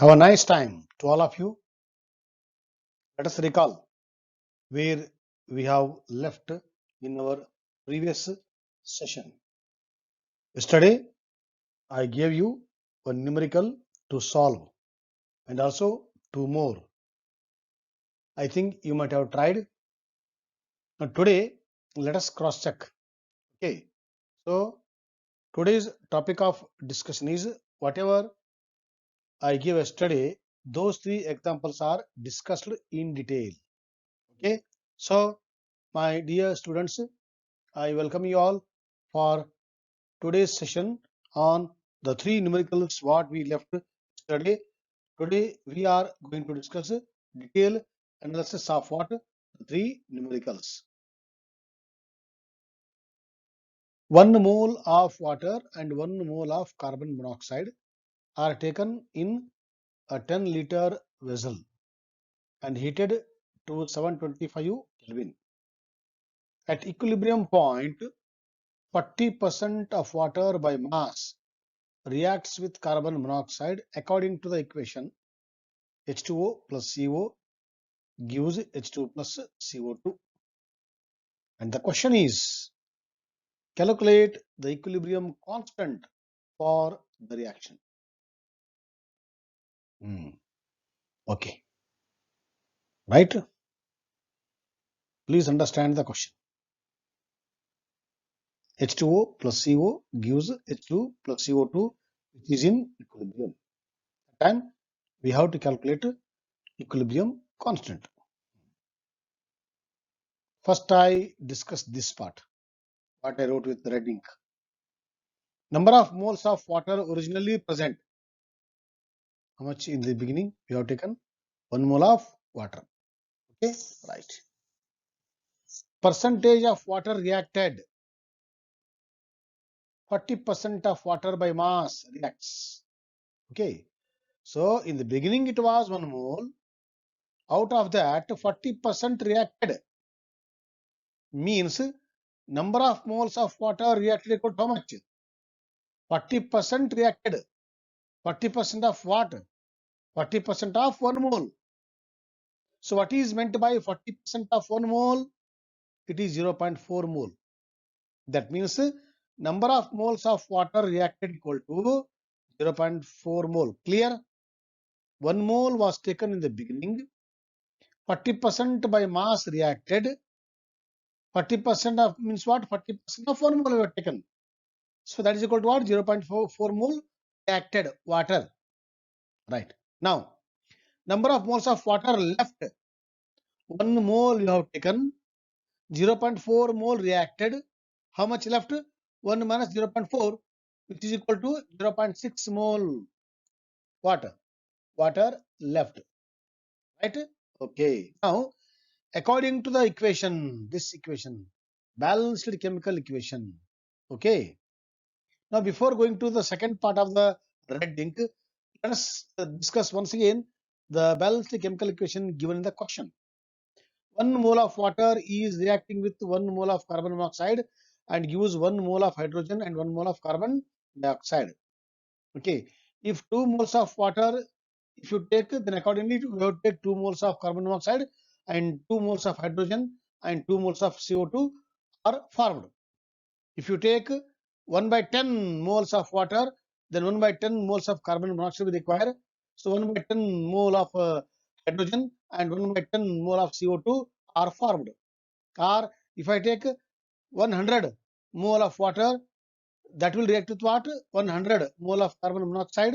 Have a nice time to all of you. Let us recall where we have left in our previous session. Yesterday, I gave you a numerical to solve and also two more. I think you might have tried. Now, today, let us cross check. Okay. So, today's topic of discussion is whatever I gave yesterday, those three examples are discussed in detail. Okay. So, my dear students, I welcome you all for today's session on the three numericals what we left yesterday. Today we are going to discuss detailed analysis of what the three numericals. 1 mole of water and 1 mole of carbon monoxide are taken in a 10-liter vessel and heated to 725 Kelvin. At equilibrium point, 40% of water by mass reacts with carbon monoxide according to the equation H2O plus CO gives H2 plus CO2. And the question is, calculate the equilibrium constant for the reaction. Okay, right? Please understand the question. H2O plus CO gives H2 plus CO2, which is in equilibrium. And we have to calculate equilibrium constant. First, I discuss this part, what I wrote with red ink. Number of moles of water originally present. How much in the beginning? We have taken 1 mole of water. Okay, right. Percentage of water reacted. 40% of water by mass reacts. Okay, so in the beginning it was 1 mole. Out of that, 40% reacted. Means number of moles of water reacted equal to how much? 40% reacted. 40% of what? 40% of 1 mole. So what is meant by 40% of 1 mole? It is 0.4 mole. That means number of moles of water reacted equal to 0.4 mole. Clear? 1 mole was taken in the beginning. 40% by mass reacted. 40% of means what? 40% of 1 mole were taken. So that is equal to what? 0.4 mole reacted water. Right. Now, number of moles of water left. 1 mole you have taken. 0.4 mole reacted. How much left? 1 minus 0.4, which is equal to 0.6 mole water left. Right? Okay. Now, according to the equation, this equation, balanced chemical equation. Okay. Now, before going to the second part of the red ink, let us discuss once again the balanced chemical equation given in the question. 1 mole of water is reacting with 1 mole of carbon monoxide and gives 1 mole of hydrogen and 1 mole of carbon dioxide. Okay. If 2 moles of water, if you take, then accordingly you have to take 2 moles of carbon monoxide and 2 moles of hydrogen and 2 moles of CO2 are formed. If you take 1 by 10 moles of water, then 1 by 10 moles of carbon monoxide will require. So 1 by 10 mole of hydrogen and 1 by 10 mole of CO2 are formed. Or if I take 100 mole of water, that will react with what? 100 mole of carbon monoxide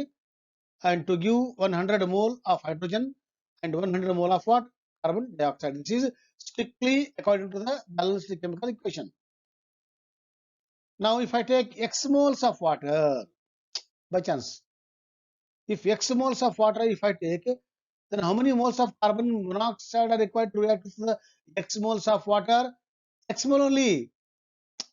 and to give 100 mole of hydrogen and 100 mole of what? Carbon dioxide. This is strictly according to the balanced chemical equation. Now, if I take X moles of water, by chance, if X moles of water, if I take, then how many moles of carbon monoxide are required to react with the X moles of water? X mole only.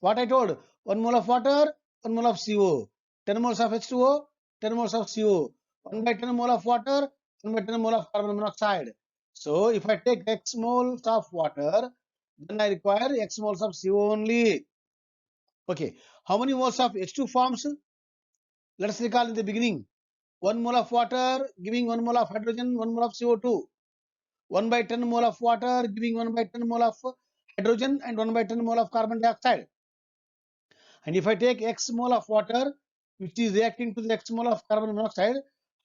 What I told, 1 mole of water, 1 mole of CO, 10 moles of H2O, 10 moles of CO, 1 by 10 mole of water, 1 by 10 mole of carbon monoxide. So, if I take X moles of water, then I require X moles of CO only. Okay, how many moles of H2 forms? Let us recall in the beginning. 1 mole of water giving 1 mole of hydrogen, 1 mole of CO2. 1 by 10 mole of water giving 1 by 10 mole of hydrogen and 1 by 10 mole of carbon dioxide. And if I take X mole of water, which is reacting to the X mole of carbon monoxide,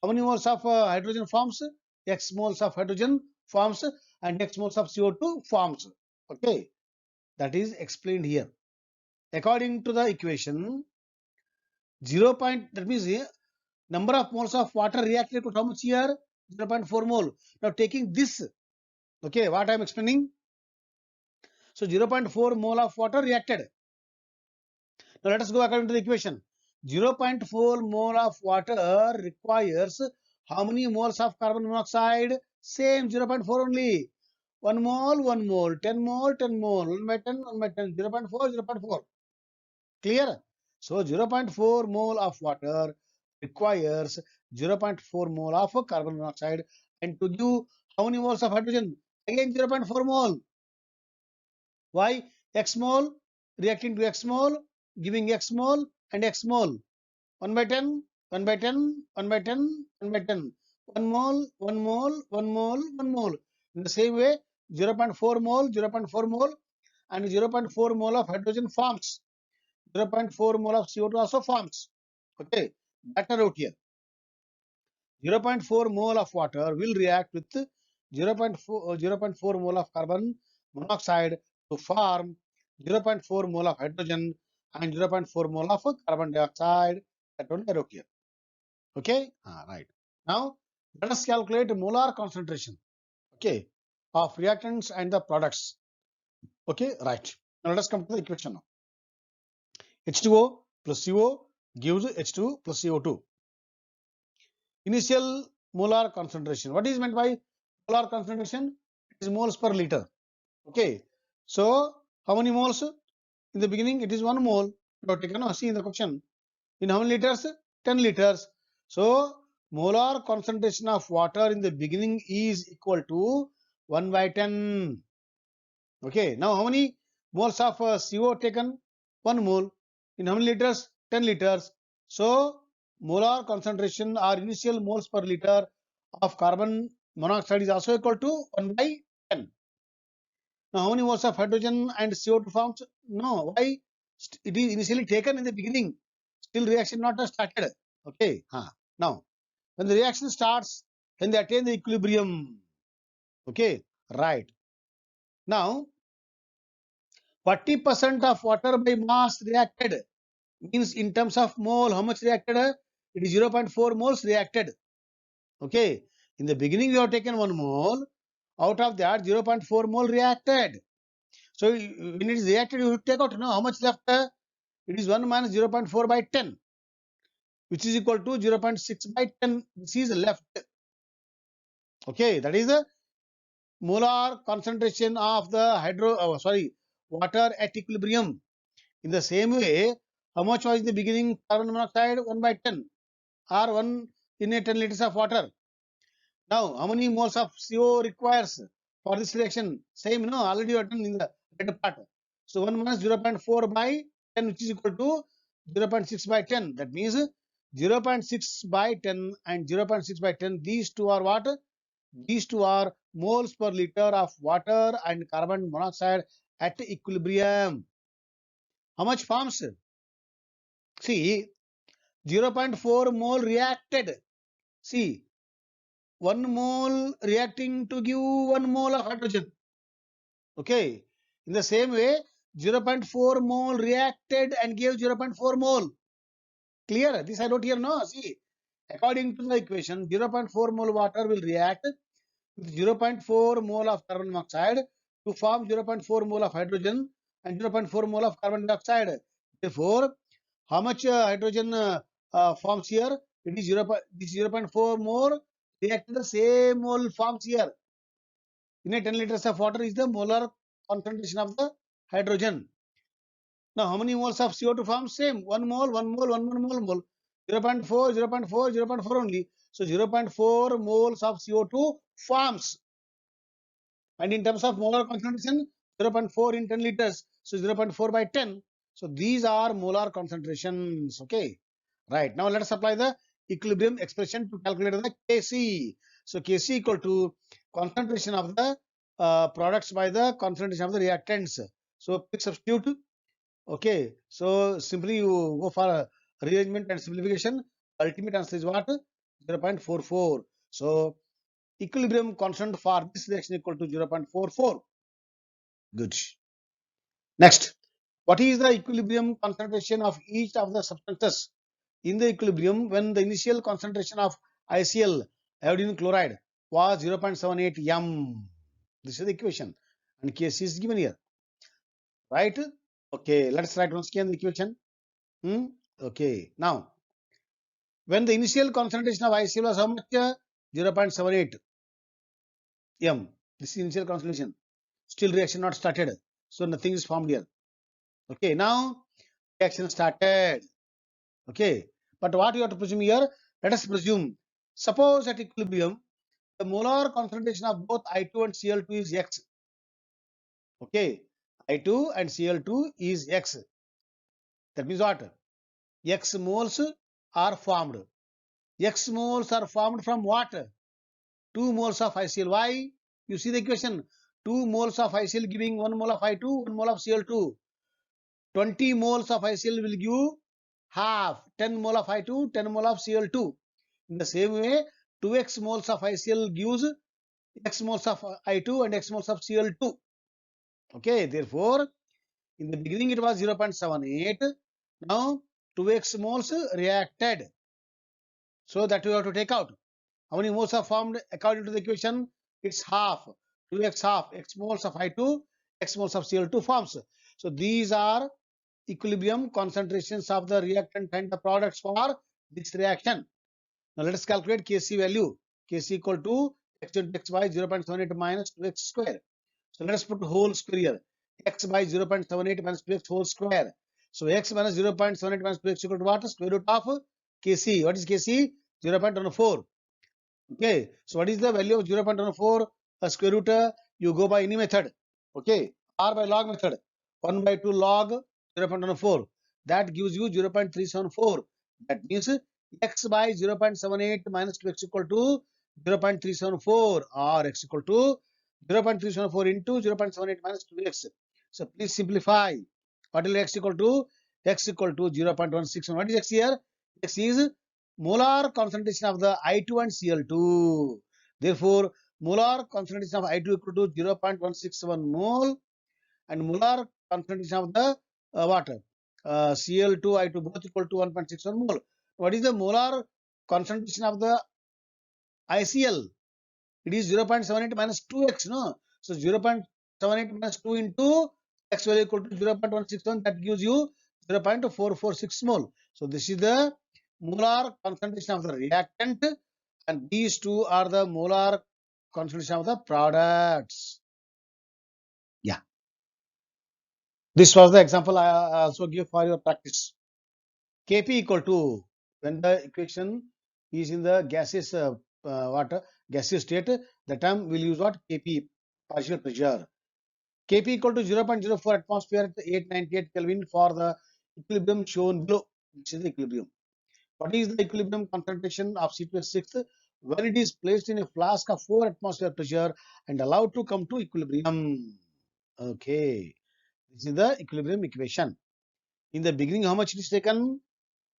how many moles of hydrogen forms? X moles of hydrogen forms and X moles of CO2 forms. Okay, that is explained here. According to the equation, 0. That means number of moles of water reacted to how much here? 0.4 mole. Now taking this, okay, what I am explaining. So 0.4 mole of water reacted. Now let us go according to the equation. 0.4 mole of water requires how many moles of carbon monoxide? Same 0.4 only. 1 mole, 1 mole, 10 mole, 10 mole, 1 by 10, 1 by 10, 0.4, 0.4. Clear? So 0.4 mole of water requires 0.4 mole of carbon monoxide, and to give how many moles of hydrogen? Again 0.4 mole. Why? X mole reacting to X mole, giving X mole and X mole. 1 by 10, 1 by 10, 1 by 10, 1 by 10. 1 mole, 1 mole, 1 mole, 1 mole. In the same way, 0.4 mole, 0.4 mole, and 0.4 mole of hydrogen forms. 0.4 mole of CO2 also forms. Okay, better out here. 0.4 mole of water will react with 0.4 mole of carbon monoxide to form 0.4 mole of hydrogen and 0.4 mole of carbon dioxide. That one out here. Okay, right. Now let us calculate molar concentration. Okay, of reactants and the products. Okay, right. Now let us come to the equation now. H2O plus CO gives H2 plus CO2. Initial molar concentration. What is meant by molar concentration? It is moles per liter. Okay. So how many moles? In the beginning it is 1 mole. See in the question. In how many liters? 10 liters. So molar concentration of water in the beginning is equal to 1 by 10. Okay. Now how many moles of CO taken? 1 mole. In how many liters? 10 liters. So molar concentration or initial moles per liter of carbon monoxide is also equal to 1 by 10. Now how many moles of hydrogen and CO2 forms? No. Why? It is initially taken in the beginning. Still reaction not started. Okay. Now when the reaction starts, when they attain the equilibrium. Okay. Right. Now 40% of water by mass reacted means in terms of mole, how much reacted? It is 0.4 moles reacted. Okay. In the beginning, we have taken 1 mole. Out of that, 0.4 mole reacted. So when it is reacted, you take out. How much left? It is 1 minus 0.4 by 10, which is equal to 0.6 by 10. This is left. Okay. That is the molar concentration of the water at equilibrium. In the same way, how much was in the beginning carbon monoxide? 1 by 10 or 1 in a 10 liters of water. Now, how many moles of CO requires for this reaction? Same, already written in the red part. So 1 minus 0.4 by 10, which is equal to 0.6 by 10. That means 0.6 by 10 and 0.6 by 10. These two are what? These two are moles per liter of water and carbon monoxide at equilibrium. How much forms? See, 0.4 mole reacted. See, 1 mole reacting to give 1 mole of hydrogen. Okay. In the same way, 0.4 mole reacted and gave 0.4 mole. Clear? This I wrote here, no? See, according to the equation, 0.4 mole water will react with 0.4 mole of carbon monoxide to form 0.4 mole of hydrogen and 0.4 mole of carbon dioxide. Therefore, how much hydrogen forms here? It is 0.4 mole react to the same mole forms here. In a 10 liters of water is the molar concentration of the hydrogen. Now, how many moles of CO2 forms? Same. 1 mole, 1 mole, 1 mole. 0.4, 0.4, 0.4 only. So, 0.4 moles of CO2 forms. And in terms of molar concentration, 0.4 in 10 liters. So, 0.4 by 10. So, these are molar concentrations. Okay. Right. Now, let us apply the equilibrium expression to calculate the Kc. So Kc equal to concentration of the products by the concentration of the reactants. So please substitute. Okay, so simply you go for rearrangement and simplification. Ultimate answer is what? 0.44. So equilibrium constant for this reaction equal to 0.44. Good. Next, what is the equilibrium concentration of each of the substances in the equilibrium when the initial concentration of ICl, iodine chloride, was 0.78 m? This is the equation, and Kc is given here, right? Okay, let's write once again the equation. Okay, now when the initial concentration of ICl was how much? 0.78 m. This is initial concentration. Still reaction not started, so nothing is formed here. Okay, now reaction started. Okay, but what you have to presume here? Let us presume. Suppose at equilibrium, the molar concentration of both I2 and Cl2 is X. Okay, I2 and Cl2 is X. That means what? X moles are formed. X moles are formed from what? 2 moles of ICl. Why? You see the equation. 2 moles of ICl giving 1 mole of I2, 1 mole of Cl2. 20 moles of ICl will give half. 10 mole of I2, 10 mole of Cl2. In the same way, 2x moles of ICl gives x moles of I2 and x moles of Cl2. Okay, therefore, in the beginning it was 0.78. Now, 2x moles reacted. So that you have to take out. How many moles are formed according to the equation? It's half. 2x half. X moles of I2, x moles of Cl2 forms. So these are equilibrium concentrations of the reactant and the products for this reaction. Now let us calculate Kc value. Kc equal to x into x by 0.78 minus 2x square. So let us put whole square here. X by 0.78 minus 2x whole square. So x minus 0.78 minus 2x equal to what? Square root of Kc. What is Kc? 0.14. Okay. So what is the value of 0.14? A square root, you go by any method. Okay. R by log method. 1 by 2 log 0.14. That gives you 0.374. That means x by 0.78 minus 2x equal to 0.374 or x equal to 0.374 into 0.78 minus 2x. So please simplify. What will x equal to? X equal to 0.161. What is x here? X is molar concentration of the I2 and Cl2. Therefore, molar concentration of I2 equal to 0.161 mole and molar concentration of the water Cl2, I2 both equal to 1.61 mole. What is the molar concentration of the ICl? It is 0.78 minus 2x, no? So 0.78 minus 2 into x value equal to 0.161. That gives you 0.446 mole. So this is the molar concentration of the reactant, and these two are the molar concentration of the products. Yeah. This was the example I also give for your practice. Kp equal to, when the equation is in the gaseous gaseous state, the term will use what? Kp, partial pressure. Kp equal to 0.04 atmosphere at 898 Kelvin for the equilibrium shown below. This is the equilibrium. What is the equilibrium concentration of C2H6 when it is placed in a flask of 4 atmosphere pressure and allowed to come to equilibrium? Okay, this is the equilibrium equation. In the beginning, how much it is taken?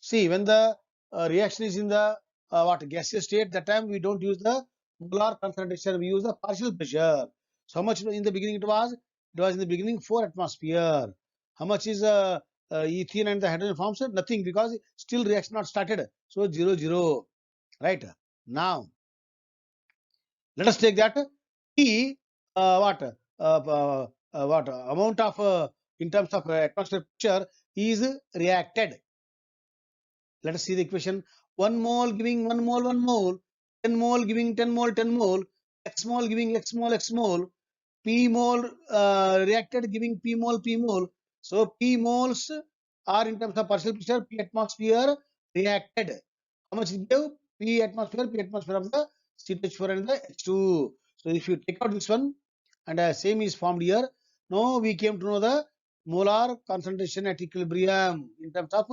See, when the reaction is in the gaseous state, that time we don't use the molar concentration, we use the partial pressure. So how much in the beginning it was? It was in the beginning 4 atmosphere. How much is ethane and the hydrogen forms? Nothing, because still reaction not started. So 0, 0. Right. Now, let us take that T amount of in terms of atmospheric pressure is reacted. Let us see the equation. 1 mole giving 1 mole, 1 mole. 10 mole giving 10 mole, 10 mole. X mole giving X mole, X mole. P mole reacted giving P mole, P mole. So P moles are in terms of partial pressure, P atmosphere reacted. How much it gave? P atmosphere of the CH4 and the H2. So if you take out this one and same is formed here, now we came to know the molar concentration at equilibrium in terms of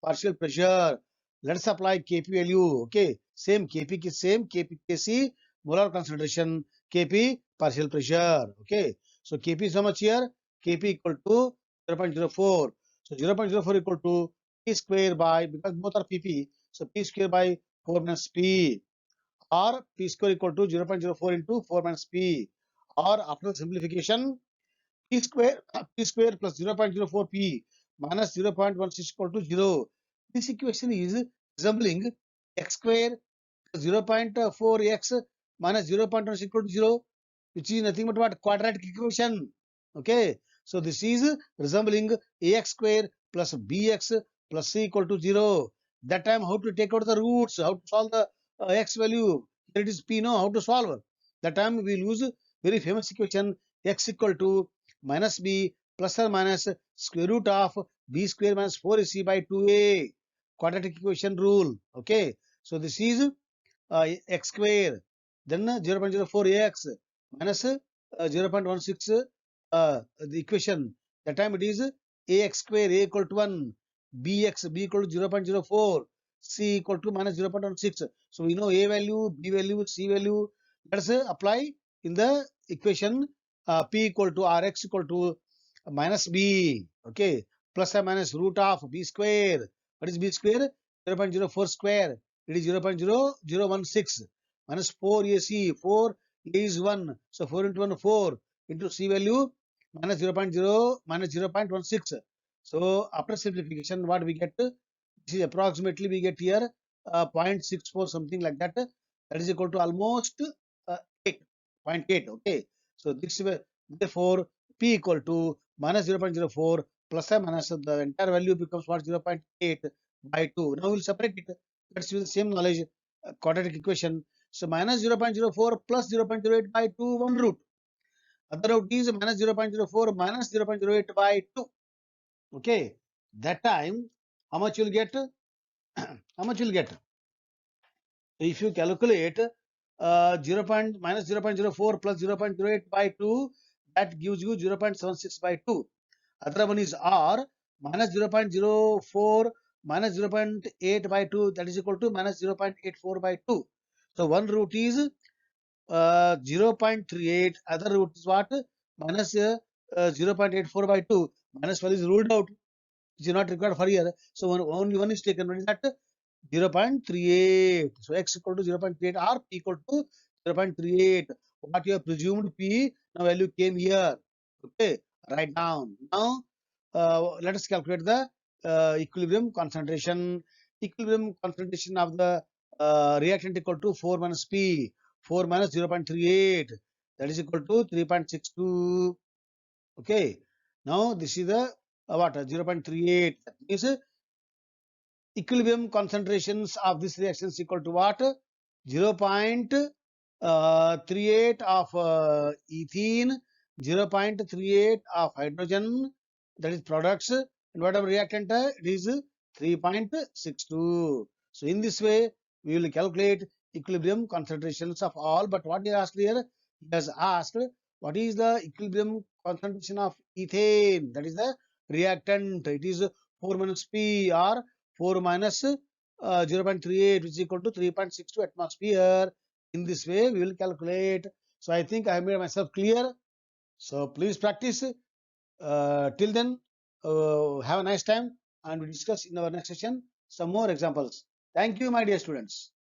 partial pressure. Let's apply Kp value. Okay, same Kp is same Kp Kc molar concentration, Kp partial pressure. Okay, so Kp is how much here? Kp equal to 0.04. So 0.04 equal to P square by, because both are Pp, so P square by 4 minus P, or P square equal to 0.04 into 4 minus P, or after simplification P square plus 0.04 P minus 0.16 equal to 0. This equation is resembling x square 0.4x minus 0.1 equal to 0, which is nothing but what? Quadratic equation. Okay. So this is resembling ax square plus bx plus c equal to 0. That time how to take out the roots, how to solve the x value. Here it is p, no, how to solve. That time we will use very famous equation x equal to minus b plus or minus square root of b square minus 4ac by 2a. Quadratic equation rule. Okay. So this is x square, then 0.04ax minus 0.16, the equation. That time it is ax square, a equal to 1, b equal to 0.04, c equal to minus 0.16. So we know a value, b value, c value. Let's apply in the equation p equal to rx equal to minus b, okay, plus or minus root of b square. What is b square? 0.04 square. It is 0.0016 minus 4 AC. 4 A is 1. So 4 into 1, 4 into C value minus 0.0 minus 0.16. So after simplification, what we get? This is approximately we get here 0.64 something like that. That is equal to almost 8, 0.8. Okay. So this therefore P equal to minus 0.04 plus or minus the entire value becomes what? 0.8 by 2. Now we'll separate it. Let's use the same knowledge, quadratic equation. So minus 0.04 plus 0.08 by 2, one root. Other root is minus 0.04 minus 0.08 by 2. Okay. That time, how much you'll get? How much you'll get? If you calculate 0.04 plus 0.08 by 2, that gives you 0.76 by 2. Other one is R minus 0.04 minus 0.8 by 2, that is equal to minus 0.84 by 2. So one root is 0.38, other root is what? Minus 0.84 by 2. Minus 1 is ruled out, which is not required for here. So only one is taken. What is that? 0.38. So x equal to 0.38 or p equal to 0.38. What you have presumed p, now value came here. Okay, write down. Now let us calculate the equilibrium concentration. Equilibrium concentration of the reactant equal to 4 minus p. 4 minus 0.38. That is equal to 3.62. Okay. Now this is the what? 0.38. That means equilibrium concentrations of this reaction is equal to what? 0.38 of ethene, 0.38 of hydrogen, that is products, and whatever reactant it is 3.62. So in this way we will calculate equilibrium concentrations of all. But what he asked here, he has asked what is the equilibrium concentration of ethane, that is the reactant. It is 4 minus P, or 4 minus 0.38, which is equal to 3.62 atmosphere. In this way we will calculate. So I think I have made myself clear. So please practice. Till then, have a nice time, and we discuss in our next session some more examples. Thank you, my dear students.